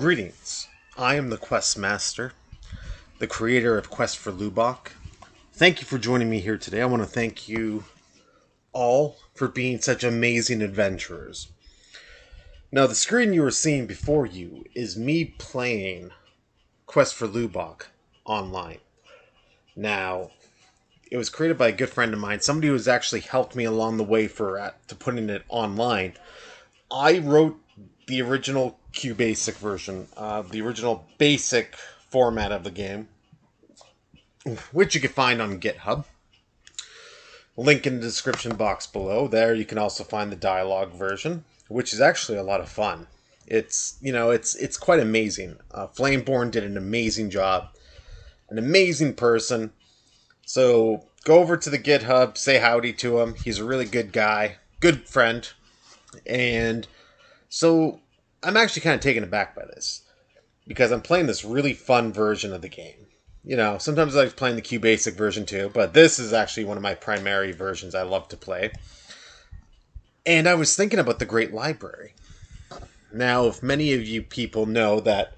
Greetings. I am the Quest Master, the creator of Quest for Lubok. Thank you for joining me here today. I want to thank you all for being such amazing adventurers. Now, the screen you are seeing before you is me playing Quest for Lubok online. Now, it was created by a good friend of mine, somebody who has actually helped me along the way to putting it online. I wrote the original Qbasic version, the original basic format of the game, which you can find on GitHub. Link in the description box below. There you can also find the dialogue version, which is actually a lot of fun. It's quite amazing. Flameborn did an amazing job, an amazing person. So go over to the GitHub, say howdy to him. He's a really good guy, good friend, and so I'm actually kind of taken aback by this because I'm playing this really fun version of the game. You know, sometimes I like playing the Qbasic version too, but this is actually one of my primary versions I love to play. And I was thinking about the Great Library. Now, if many of you people know that,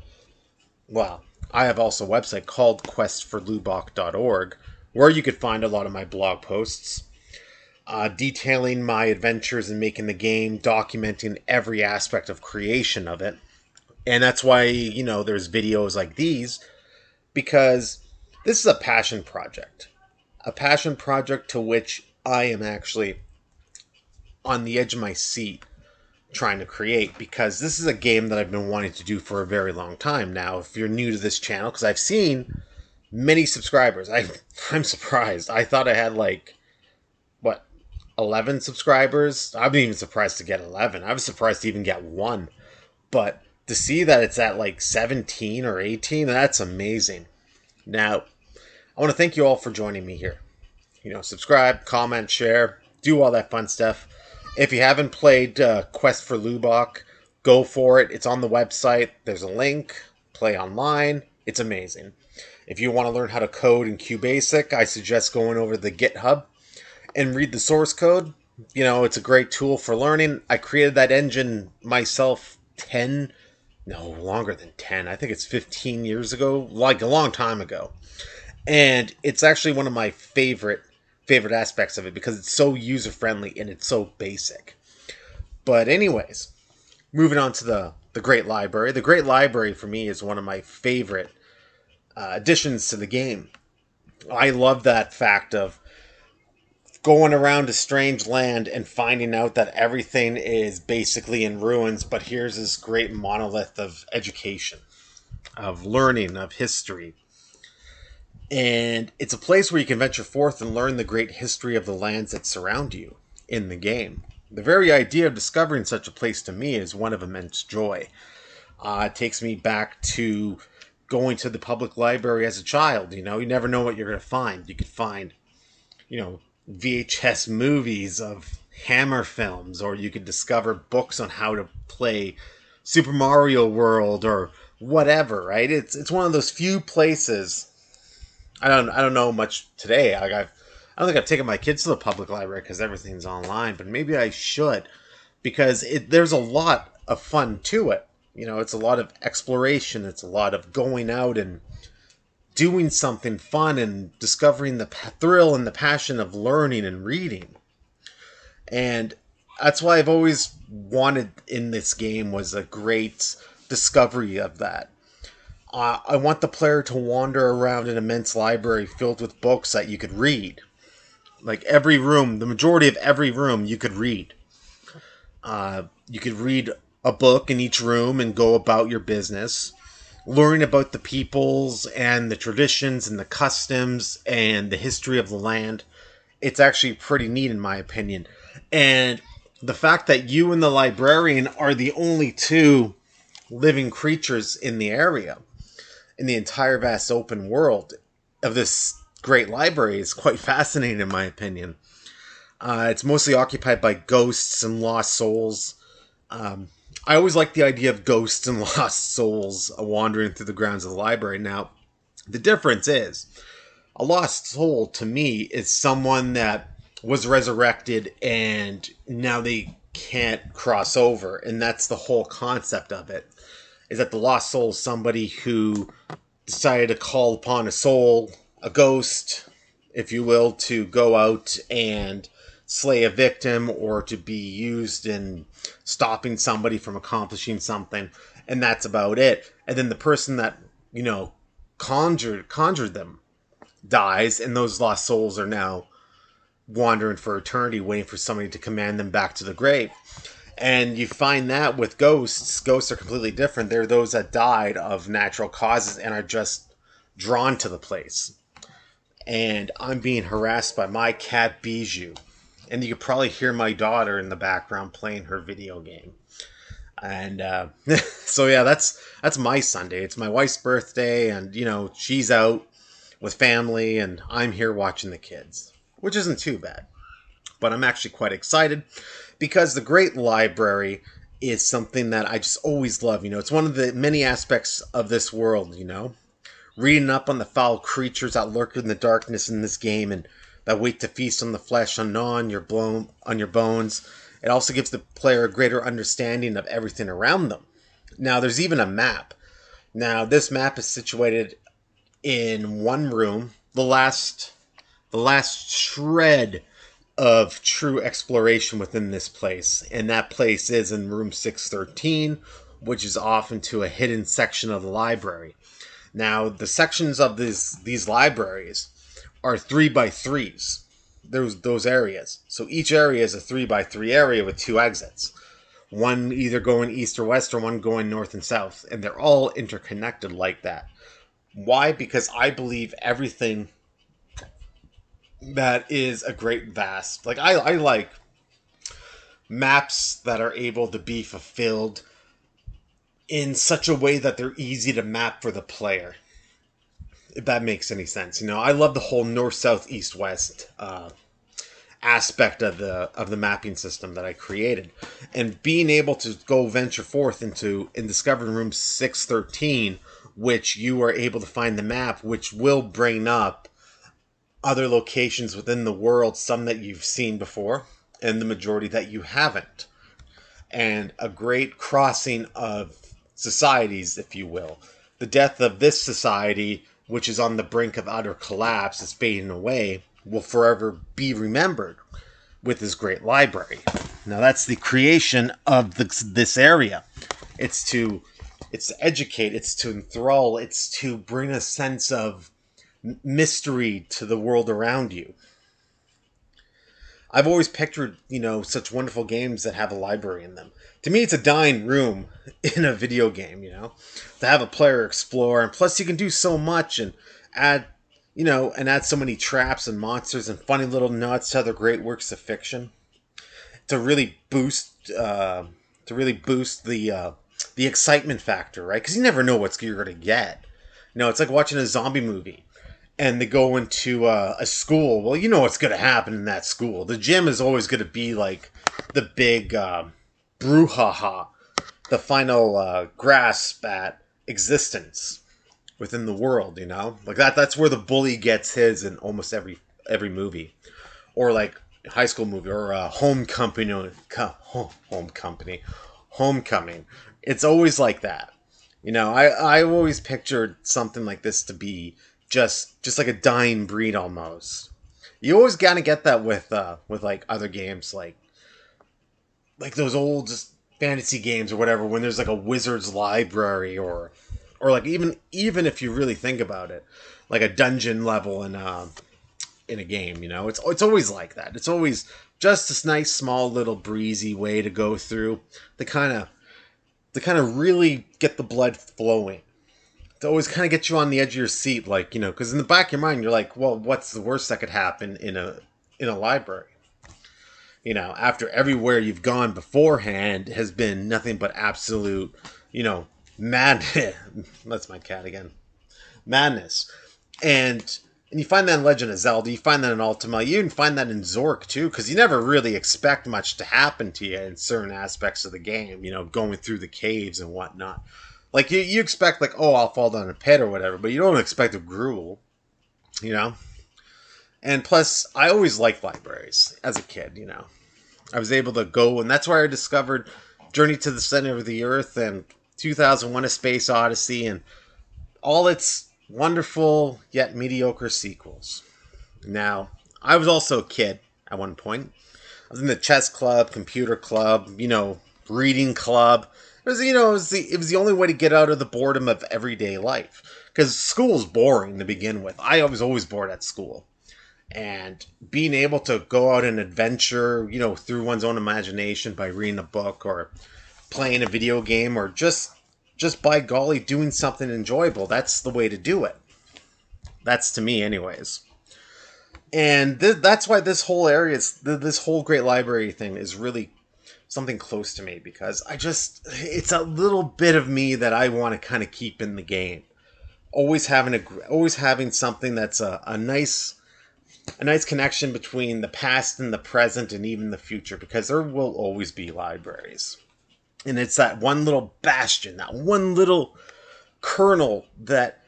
well, I have also a website called questforlubok.org where you could find a lot of my blog posts, detailing my adventures in making the game, documenting every aspect of creation of it. And that's why, there's videos like these, because this is a passion project. A passion project to which I am actually on the edge of my seat trying to create, because this is a game that I've been wanting to do for a very long time now. If you're new to this channel, because I've seen many subscribers, I'm surprised. I thought I had 11 subscribers. I'm even surprised to get 11. I was surprised to even get 1. But to see that it's at 17 or 18, that's amazing. Now, I want to thank you all for joining me here. Subscribe, comment, share, do all that fun stuff. If you haven't played Quest for Lubok, go for it. It's on the website. There's a link. Play online. It's amazing. If you want to learn how to code in Qbasic, I suggest going over to the GitHub and read the source code. It's a great tool for learning. I created that engine myself longer than 10. I think it's 15 years ago, a long time ago. And it's actually one of my favorite aspects of it because it's so user-friendly and it's so basic. But anyways, moving on to the Great Library. The Great Library for me is one of my favorite additions to the game. I love that fact of going around a strange land and finding out that everything is basically in ruins, but here's this great monolith of education, of learning, of history. And it's a place where you can venture forth and learn the great history of the lands that surround you in the game. The very idea of discovering such a place to me is one of immense joy. It takes me back to going to the public library as a child. You never know what you're going to find. You could find, VHS movies of Hammer films, or you could discover books on how to play Super Mario World or whatever, right? It's one of those few places. I don't know much today. I don't think I've taken my kids to the public library because everything's online, but maybe I should, because there's a lot of fun to it. It's a lot of exploration. It's a lot of going out and doing something fun and discovering the thrill and the passion of learning and reading. And that's why I've always wanted in this game was a great discovery of that. I want the player to wander around an immense library filled with books that you could read. Like every room, the majority of every room you could read. You could read a book in each room and go about your business, learning about the peoples and the traditions and the customs and the history of the land. It's actually pretty neat in my opinion. And the fact that you and the librarian are the only two living creatures in the area, in the entire vast open world of this great library, is quite fascinating in my opinion. It's mostly occupied by ghosts and lost souls. I always like the idea of ghosts and lost souls wandering through the grounds of the library. Now, the difference is, a lost soul to me is someone that was resurrected and now they can't cross over, and that's the whole concept of it. is that the lost soul is somebody who decided to call upon a soul, a ghost, if you will, to go out and slay a victim or to be used in stopping somebody from accomplishing something, and that's about it. And then the person that, conjured them dies, and those lost souls are now wandering for eternity, waiting for somebody to command them back to the grave. And you find that with ghosts, ghosts are completely different. They're those that died of natural causes and are just drawn to the place. And I'm being harassed by my cat Bijou. And you could probably hear my daughter in the background playing her video game. And so yeah, that's my Sunday. It's my wife's birthday, and she's out with family, and I'm here watching the kids, which isn't too bad. But I'm actually quite excited because the Great Library is something that I just always love. It's one of the many aspects of this world, reading up on the foul creatures that lurk in the darkness in this game and that wait to feast on the flesh and gnaw on your bones. It also gives the player a greater understanding of everything around them. Now, there's even a map. Now, this map is situated in one room, the last shred of true exploration within this place, and that place is in room 613, which is off into a hidden section of the library. Now, the sections of these libraries are 3x3s. Those areas. So each area is a 3x3 area with 2 exits. One either going east or west, or one going north and south, and they're all interconnected like that. Why? Because I believe everything that is a great vast. Like I like maps that are able to be fulfilled in such a way that they're easy to map for the player. If that makes any sense. I love the whole north, south, east, west aspect of the mapping system that I created. And being able to go venture forth in discovering room 613, which you are able to find the map, which will bring up other locations within the world, some that you've seen before, and the majority that you haven't. And a great crossing of societies, if you will. The death of this society, which is on the brink of utter collapse, is fading away, will forever be remembered with this great library. Now, that's the creation of this area. It's to educate, it's to enthrall, it's to bring a sense of mystery to the world around you. I've always pictured, such wonderful games that have a library in them. To me, it's a dying room in a video game, to have a player explore. And plus, you can do so much and add so many traps and monsters and funny little nuts to other great works of fiction to really boost the excitement factor, right? Because you never know what you're going to get. It's like watching a zombie movie. And they go into a school. Well, you know what's going to happen in that school. The gym is always going to be like the big brouhaha, the final grasp at existence within the world. Like that's where the bully gets his in almost every movie, or like high school movie, or homecoming. It's always like that. I always pictured something like this to be just like a dying breed almost. You always gotta get that with like other games, like those old just fantasy games or whatever, when there's like a wizard's library, or like even if you really think about it, like a dungeon level in a game. It's always like that. It's always just this nice small little breezy way to go through to kind of really get the blood flowing. To always kind of get you on the edge of your seat, like, because in the back of your mind, you're like, well, what's the worst that could happen in a library? After everywhere you've gone beforehand has been nothing but absolute, madness. That's my cat again. Madness. And you find that in Legend of Zelda, you find that in Ultima, you even find that in Zork, too, because you never really expect much to happen to you in certain aspects of the game, going through the caves and whatnot. Like, you expect, like, oh, I'll fall down a pit or whatever, but you don't expect a gruel, And plus, I always liked libraries as a kid, I was able to go, and that's where I discovered Journey to the Center of the Earth and 2001: A Space Odyssey, and all its wonderful yet mediocre sequels. Now, I was also a kid at one point. I was in the chess club, computer club, reading club. It was the only way to get out of the boredom of everyday life. Because school's boring to begin with. I was always bored at school. And being able to go out and adventure, through one's own imagination by reading a book or playing a video game or just by golly doing something enjoyable, that's the way to do it. That's to me anyways. And that's why this whole area, this whole great library thing is really something close to me, because it's a little bit of me that I want to kind of keep in the game. Always having something that's a nice connection between the past and the present and even the future, because there will always be libraries. And it's that one little bastion, that one little kernel that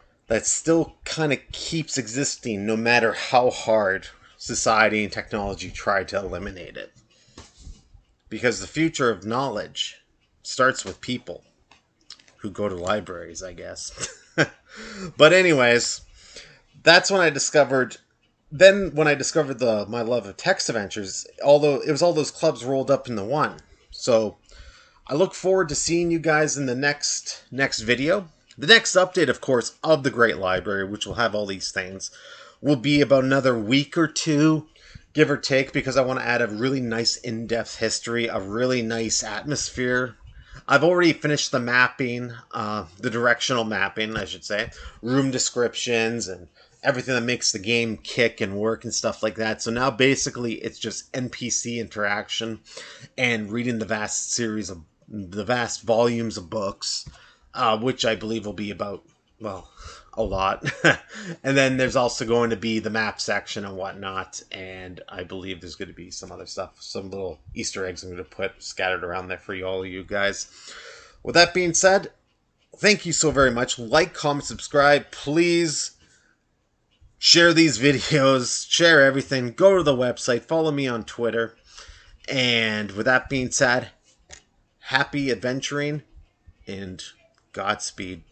still kind of keeps existing no matter how hard society and technology try to eliminate it. Because the future of knowledge starts with people who go to libraries, I guess. But anyways, that's when I discovered... Then when I discovered my love of text adventures, although it was all those clubs rolled up into one. So I look forward to seeing you guys in the next video. The next update, of course, of the Great Library, which will have all these things, will be about another week or two, give or take, because I want to add a really nice in-depth history, a really nice atmosphere. I've already finished the mapping, the directional mapping, I should say, room descriptions, and everything that makes the game kick and work and stuff like that. So now basically it's just NPC interaction and reading the vast volumes of books, which I believe will be about, well, a lot. And then there's also going to be the map section and whatnot. And I believe there's going to be some other stuff, some little Easter eggs I'm going to put scattered around there for all of you guys. With that being said, thank you so very much. Like, comment, subscribe, please. Share these videos, share everything, go to the website, follow me on Twitter. And with that being said, happy adventuring and Godspeed.